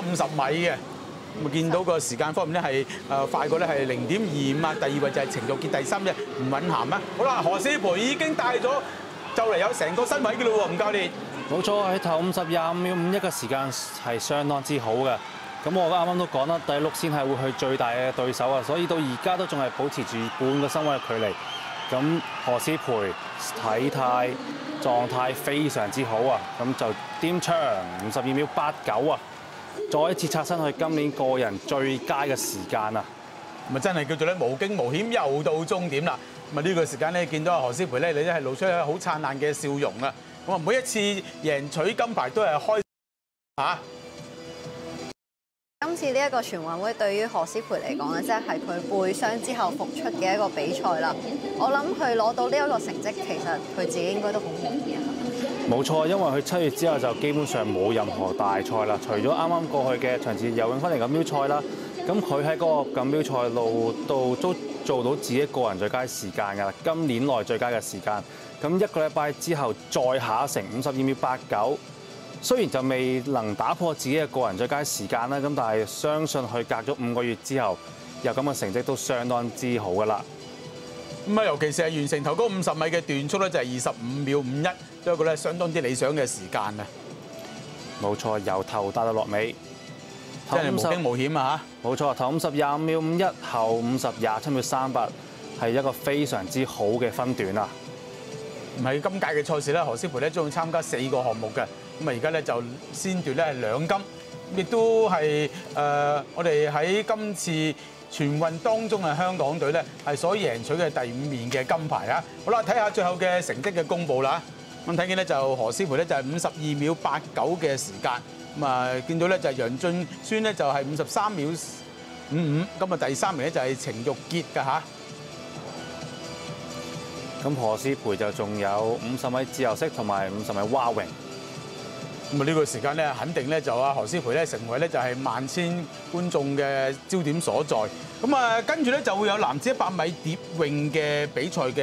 50米嘅，咁見到個時間方面咧係快過咧係0.25啊，第二位就係程玉潔，第三隻吳允涵啊。好啦，何詩蓓已經帶咗就嚟有成個身位嘅咯喎，吳教練。冇錯，喺頭50廿5秒51嘅時間係相當之好嘅。咁我啱啱都講啦，第6線係會去最大嘅對手啊，所以到而家都仲係保持住半個身位嘅距離。咁何詩蓓體態狀態非常之好啊，咁就掂槍52秒89啊！再一次刷新佢今年個人最佳嘅時間啊！咁啊真係叫做咧無驚無險又到終點啦！咁啊呢個時間咧見到何詩蓓咧，你都係露出好燦爛嘅笑容啊！咁啊每一次贏取金牌都係開嚇。今次呢一個全運會對於何詩蓓嚟講咧，即係佢背傷之後復出嘅一個比賽啦。我諗佢攞到呢一個成績，其實佢自己應該都好滿意啊。冇錯，因為佢7月之後就基本上冇任何大賽啦，除咗啱啱過去嘅長治游泳分齡錦標賽啦，咁佢喺嗰個錦標賽路度都做到自己個人最佳時間㗎啦，今年內最佳嘅時間。咁一個禮拜之後再下一城52秒89，雖然就未能打破自己嘅個人最佳時間啦，咁但係相信佢隔咗5個月之後有咁嘅成績都相當之好㗎啦。咁啊，尤其是係完成頭嗰50米嘅段速咧，就係25秒51，都係一個咧相當之理想嘅時間啊！冇錯，由頭打到落尾，真係無驚無險啊！嚇，冇錯，頭50廿5秒51，後50廿7秒38，係一個非常之好嘅分段啊！唔係今屆嘅賽事咧，何詩蓓咧將會參加4個項目嘅，咁啊而家咧就先奪咧係2金，亦都係我哋喺今次全運當中嘅香港隊咧係所贏取嘅第5面嘅金牌啊！好啦，睇下最後嘅成績嘅公佈啦。咁睇見咧就何詩蓓咧就係52秒89嘅時間，咁啊見到咧就係楊俊宣咧就係53秒55，咁啊第3名咧就係程玉潔㗎嚇。咁何詩蓓就仲有50米自由式同埋50米蛙泳。咁啊呢個時間咧，肯定咧就啊何詩蓓咧成為咧就係萬千觀眾嘅焦點所在。咁啊跟住咧就會有男子100米蝶泳嘅比賽嘅。